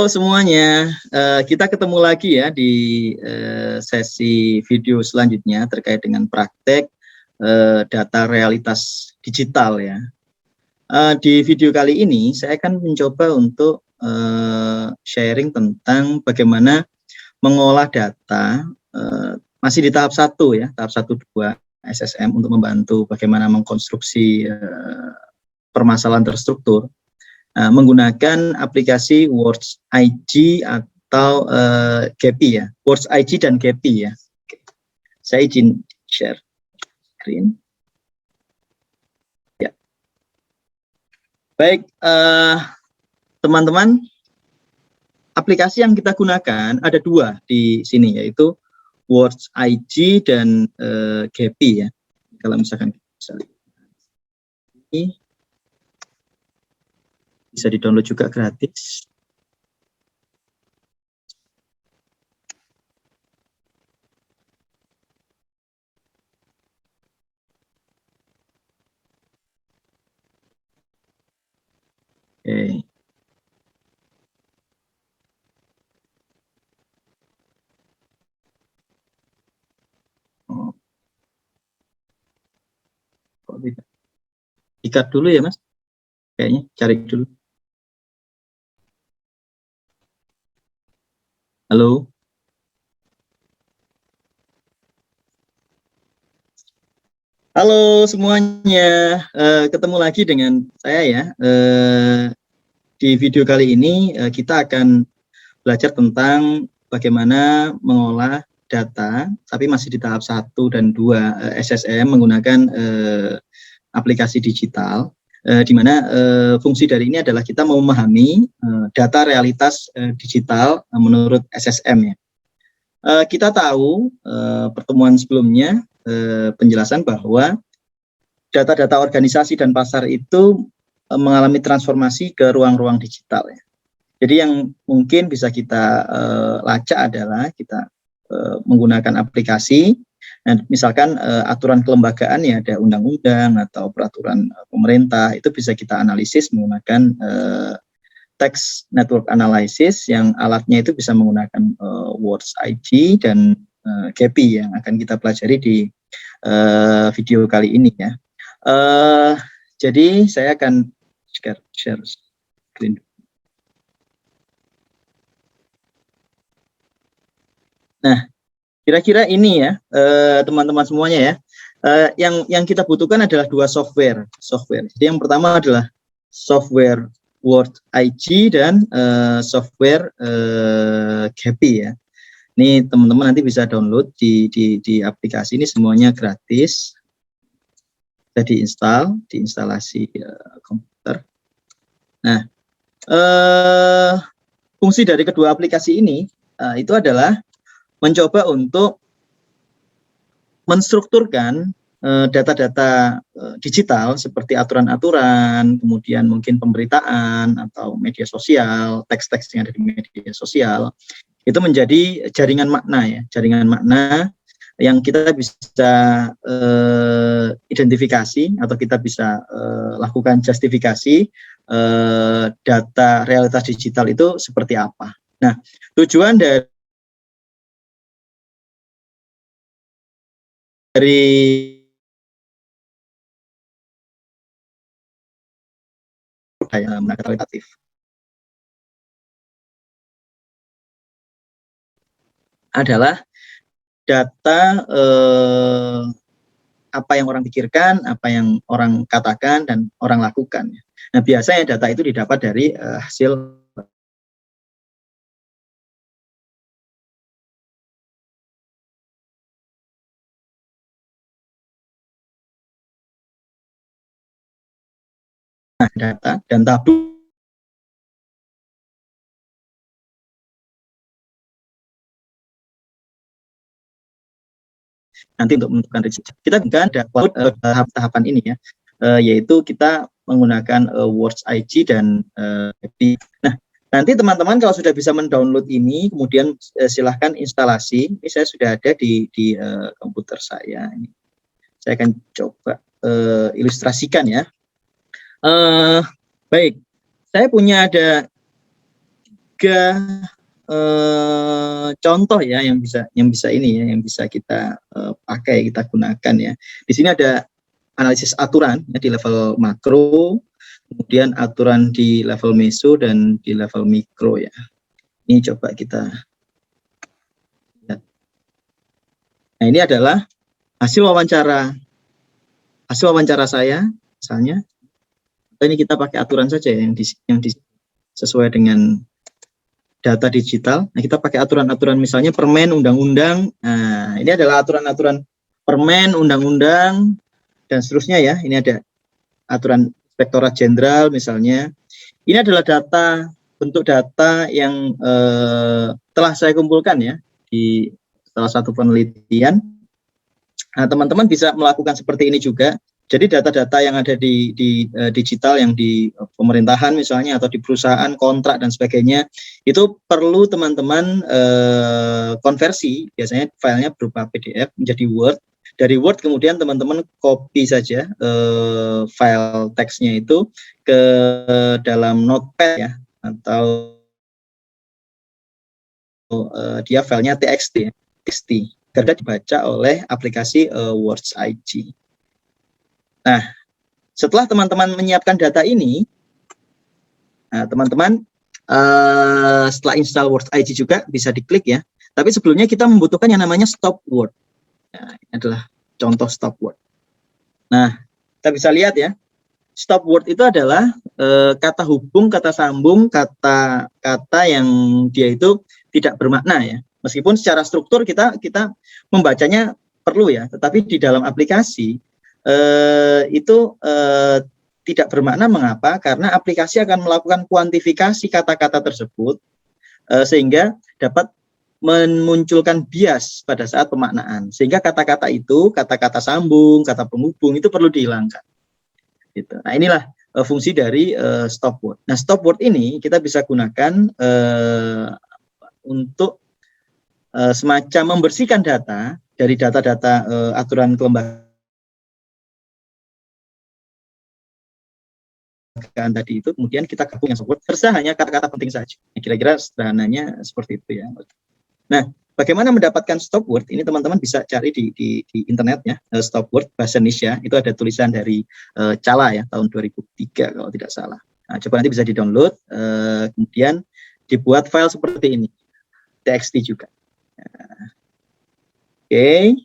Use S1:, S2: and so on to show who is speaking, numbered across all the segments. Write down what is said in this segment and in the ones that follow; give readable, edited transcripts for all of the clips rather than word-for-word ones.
S1: semuanya, kita ketemu lagi ya di sesi video selanjutnya terkait dengan praktek data realitas digital ya. Di video kali ini saya akan mencoba untuk sharing tentang bagaimana mengolah data masih di tahap 1 ya, tahap 1-2 SSM untuk membantu bagaimana mengkonstruksi permasalahan terstruktur. Menggunakan aplikasi Words IG atau Gephi ya, Words IG dan Gephi ya. Saya izin share screen. Ya. Baik, teman-teman, aplikasi yang kita gunakan ada 2 di sini, yaitu Words IG dan Gephi ya. Kalau misalkan bisa lihat ini, bisa di-download juga gratis. Oke. Oh. Kok tidak? Ikat dulu ya, Mas. Kayaknya cari dulu. Halo. Halo semuanya, ketemu lagi dengan saya ya. Di video kali ini kita akan belajar tentang bagaimana mengolah data, tapi masih di tahap 1 dan 2 SSM menggunakan aplikasi digital, di mana fungsi dari ini adalah kita memahami data realitas digital menurut SSM ya. Kita tahu pertemuan sebelumnya penjelasan bahwa data-data organisasi dan pasar itu mengalami transformasi ke ruang-ruang digital ya. Jadi yang mungkin bisa kita lacak adalah kita menggunakan aplikasi, dan misalkan aturan kelembagaan ya, ada undang-undang atau peraturan pemerintah, itu bisa kita analisis menggunakan text network analysis yang alatnya itu bisa menggunakan Words IG dan Gephi yang akan kita pelajari di video kali ini ya. Jadi saya akan share screen. Nah, kira-kira ini ya teman-teman semuanya ya. Yang kita butuhkan adalah 2 software. Jadi yang pertama adalah software Words IG dan software Gephi ya. Ini teman-teman nanti bisa download di aplikasi ini, semuanya gratis. Bisa diinstal, diinstalasi komputer. Nah, fungsi dari kedua aplikasi ini itu adalah mencoba untuk menstrukturkan data-data digital seperti aturan-aturan, kemudian mungkin pemberitaan atau media sosial, teks-teks yang ada di media sosial, itu menjadi jaringan makna ya, jaringan makna yang kita bisa identifikasi atau kita bisa lakukan justifikasi data realitas digital itu seperti apa. Nah, tujuan dari kualitatif adalah data apa yang orang pikirkan, apa yang orang katakan dan orang lakukan. Nah, biasanya data itu didapat dari hasil data dan tabel. Nanti untuk menentukan resiko kita bukan ada tahapan ini ya, yaitu kita menggunakan Words IG dan Gephi. Nah, nanti teman-teman kalau sudah bisa mendownload ini, kemudian silahkan instalasi. Ini saya sudah ada di komputer saya. Ini saya akan coba ilustrasikan ya. Baik, saya punya ada contoh ya yang bisa ini ya, yang bisa kita pakai, kita gunakan ya. Di sini ada analisis aturan ya, di level makro, kemudian aturan di level meso dan di level mikro ya. Ini coba kita lihat. Nah, ini adalah hasil wawancara saya misalnya. Ini kita pakai aturan saja ya, yang sesuai dengan data digital. Nah, kita pakai aturan-aturan misalnya permen, undang-undang. Nah, ini adalah aturan-aturan permen, undang-undang, dan seterusnya ya. Ini ada aturan Inspektorat Jenderal misalnya. Ini adalah bentuk data yang telah saya kumpulkan ya di salah satu penelitian. Nah, teman-teman bisa melakukan seperti ini juga. Jadi data-data yang ada di digital, yang di pemerintahan misalnya atau di perusahaan, kontrak dan sebagainya, itu perlu teman-teman konversi, biasanya filenya berupa PDF menjadi Word. Dari Word kemudian teman-teman copy saja file teksnya itu ke dalam Notepad ya, atau dia filenya TXT, agar dibaca oleh aplikasi Words IG. Nah, setelah teman-teman menyiapkan data ini, nah, teman-teman setelah install Words IG juga bisa diklik ya. Tapi sebelumnya kita membutuhkan yang namanya stop word. Nah, ini adalah contoh stop word. Nah, kita bisa lihat ya, stop word itu adalah kata hubung, kata sambung, kata yang dia itu tidak bermakna ya. Meskipun secara struktur kita membacanya perlu ya, tetapi di dalam aplikasi itu tidak bermakna. Mengapa? Karena aplikasi akan melakukan kuantifikasi kata-kata tersebut sehingga dapat memunculkan bias pada saat pemaknaan. Sehingga kata-kata itu, kata-kata sambung, kata penghubung itu perlu dihilangkan. Gitu. Nah, inilah fungsi dari stop word. Nah, stop word ini kita bisa gunakan untuk semacam membersihkan data dari data-data aturan kelembagaan tadi itu, kemudian kita gabung yang stop word, serta hanya kata-kata penting saja. Kira-kira sederhananya seperti itu ya. Nah, bagaimana mendapatkan stop word? Ini teman-teman bisa cari di internet ya, stop word bahasa Indonesia. Itu ada tulisan dari Cala ya, tahun 2003 kalau tidak salah. Nah, coba nanti bisa di-download, kemudian dibuat file seperti ini, TXT juga. Oke.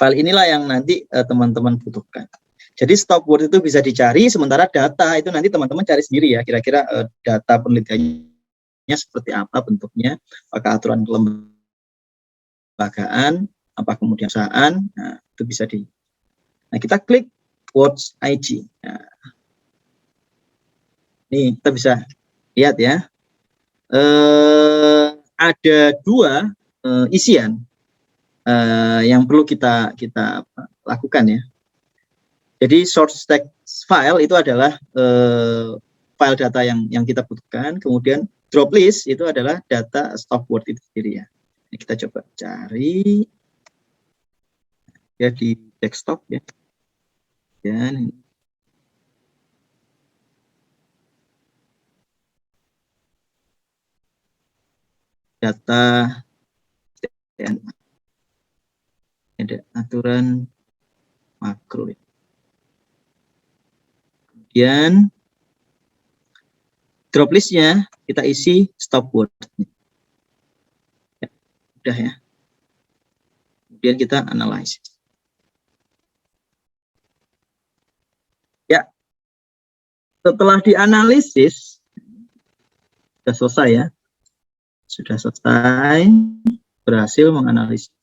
S1: File inilah yang nanti teman-teman butuhkan. Jadi stop word itu bisa dicari, sementara data itu nanti teman-teman cari sendiri ya, kira-kira data penelitiannya seperti apa bentuknya, apakah aturan kelembagaan, apa kemudian perusahaan. Nah, itu bisa Nah, kita klik Words IG. Nah, ini kita bisa lihat ya, ada dua isian yang perlu kita lakukan ya. Jadi source text file itu adalah file data yang kita butuhkan, kemudian drop list itu adalah data stop word itu sendiri ya. Ini kita coba cari ya di desktop ya. Dan data dan ada aturan makro. Kemudian drop listnya kita isi stop word. Ya, udah ya. Kemudian kita analisis. Ya, setelah dianalisis sudah selesai ya. Sudah selesai, berhasil menganalisis.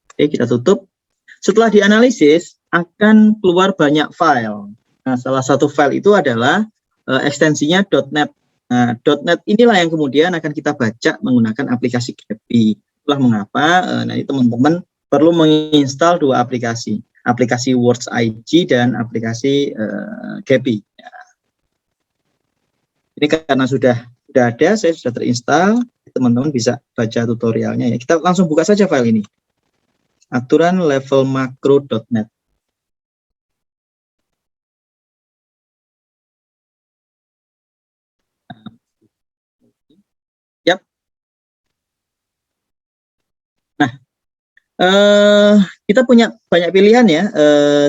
S1: Oke, kita tutup. Setelah dianalisis akan keluar banyak file. Nah, salah satu file itu adalah ekstensinya .NET. Nah, .NET inilah yang kemudian akan kita baca menggunakan aplikasi Gapi. Itulah mengapa nanti teman-teman perlu menginstal dua aplikasi Words IG dan aplikasi Gapi. Ya. Ini karena sudah ada, saya sudah terinstall, teman-teman bisa baca tutorialnya ya. Kita langsung buka saja file ini. Aturan level makro.net. Kita punya banyak pilihan ya,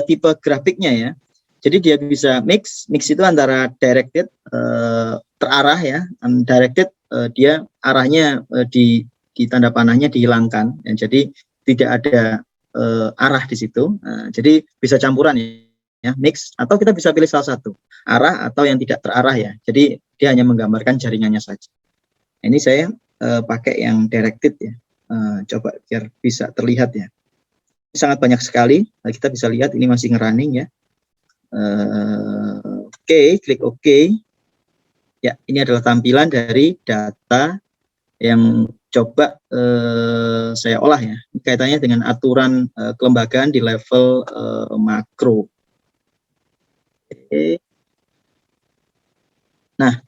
S1: tipe grafiknya ya. Jadi dia bisa mix itu antara directed, terarah ya, undirected, dia arahnya di tanda panahnya dihilangkan, ya, jadi tidak ada arah di situ. Jadi bisa campuran ya, mix, atau kita bisa pilih salah satu, arah atau yang tidak terarah ya. Jadi dia hanya menggambarkan jaringannya saja. Ini saya pakai yang directed ya. Coba biar bisa terlihat ya. Sangat banyak sekali. Nah, kita bisa lihat ini masih ngerunning ya. Oke, klik OK. Ya, ini adalah tampilan dari data yang coba saya olah ya. Kaitannya dengan aturan kelembagaan di level makro. Oke. Nah,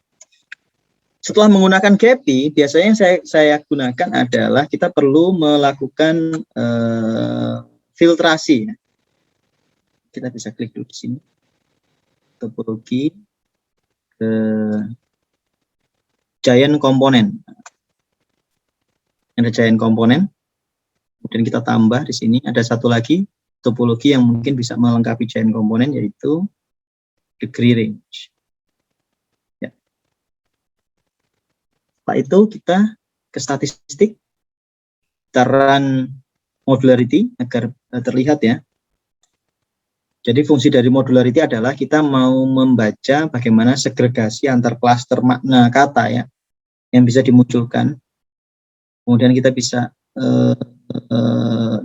S1: setelah menggunakan GAPI, biasanya yang saya gunakan adalah kita perlu melakukan filtrasi. Kita bisa klik dulu di sini, topologi ke giant komponen. Ada giant komponen, kemudian kita tambah di sini ada satu lagi topologi yang mungkin bisa melengkapi giant komponen, yaitu degree range. Ya. Setelah itu kita ke statistik, kita run modularity agar terlihat ya. Jadi fungsi dari modularity adalah kita mau membaca bagaimana segregasi antar klaster makna kata ya yang bisa dimunculkan. Kemudian kita bisa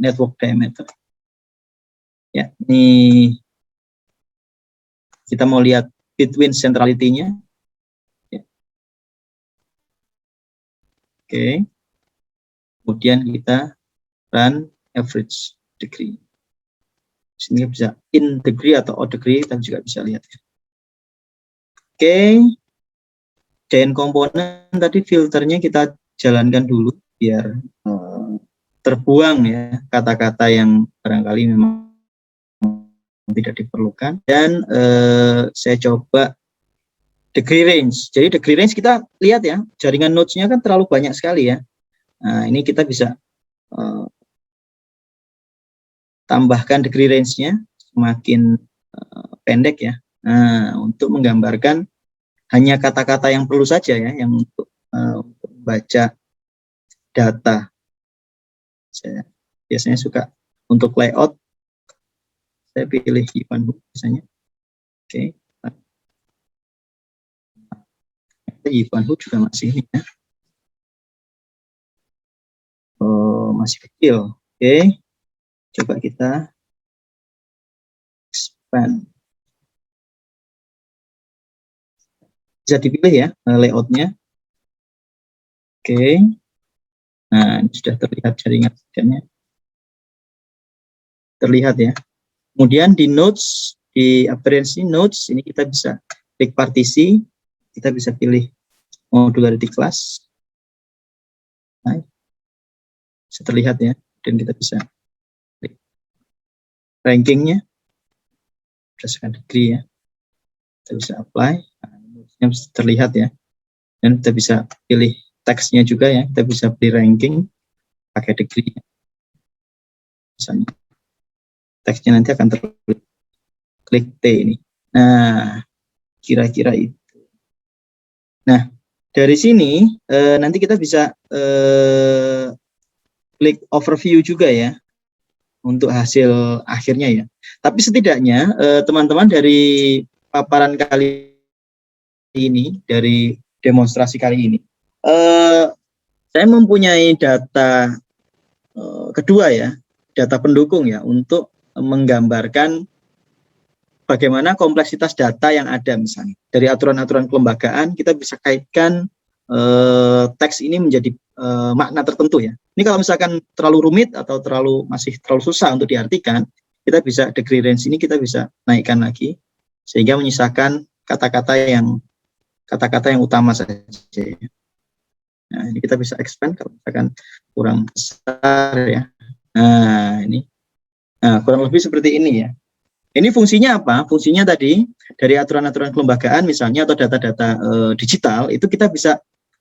S1: network diameter. Ya, ini kita mau lihat between centrality-nya. Ya. Oke. Kemudian kita run average degree. Sini bisa in degree atau out degree, kita juga bisa lihat. Oke, giant komponen tadi filternya kita jalankan dulu biar terbuang ya kata-kata yang barangkali memang tidak diperlukan. Dan saya coba degree range. Jadi degree range kita lihat ya, jaringan nodes-nya kan terlalu banyak sekali ya. Nah, ini kita bisa tambahkan degree range-nya semakin pendek ya. Nah, untuk menggambarkan hanya kata-kata yang perlu saja ya, yang untuk membaca data. Saya biasanya suka untuk layout, saya pilih Ivan Hook misalnya. Oke. Ivan Hook juga masih ini ya. Oh, masih kecil. Oke. Coba kita expand. Bisa dipilih ya layoutnya. Oke. Nah, ini sudah terlihat jaringannya. Terlihat ya. Kemudian di nodes, di appearance nodes, ini kita bisa klik partisi, kita bisa pilih modularity class. Nah, bisa terlihat ya, dan kita bisa klik rankingnya, berdasarkan degree ya. Kita bisa apply, nah, bisa terlihat ya, dan kita bisa pilih teksnya juga ya, kita bisa pilih ranking pakai degree. Misalnya teksnya nanti akan terlihat, klik T ini. Nah, kira-kira itu. Nah, dari sini nanti kita bisa klik overview juga ya untuk hasil akhirnya ya. Tapi setidaknya teman-teman dari paparan kali ini, dari demonstrasi kali ini, saya mempunyai data kedua ya, data pendukung ya, untuk menggambarkan bagaimana kompleksitas data yang ada. Misalnya dari aturan-aturan kelembagaan kita bisa kaitkan teks ini menjadi makna tertentu ya. Ini kalau misalkan terlalu rumit atau masih terlalu susah untuk diartikan, kita bisa degree range ini kita bisa naikkan lagi sehingga menyisakan kata-kata yang utama saja. Nah, ini kita bisa expand kalau misalkan kurang besar ya. Nah, ini kurang lebih seperti ini ya. Ini fungsinya apa? Fungsinya tadi dari aturan-aturan kelembagaan misalnya atau data-data digital itu kita bisa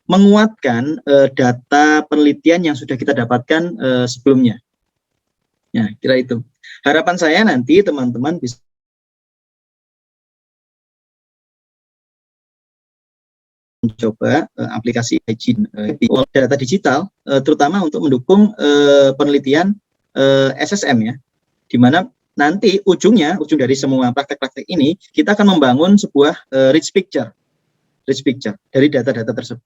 S1: menguatkan data penelitian yang sudah kita dapatkan sebelumnya. Ya, kira itu. Harapan saya nanti teman-teman bisa mencoba aplikasi hygiene data digital, terutama untuk mendukung penelitian SSM ya, di mana nanti ujung dari semua praktek-praktek ini kita akan membangun sebuah rich picture dari data-data tersebut.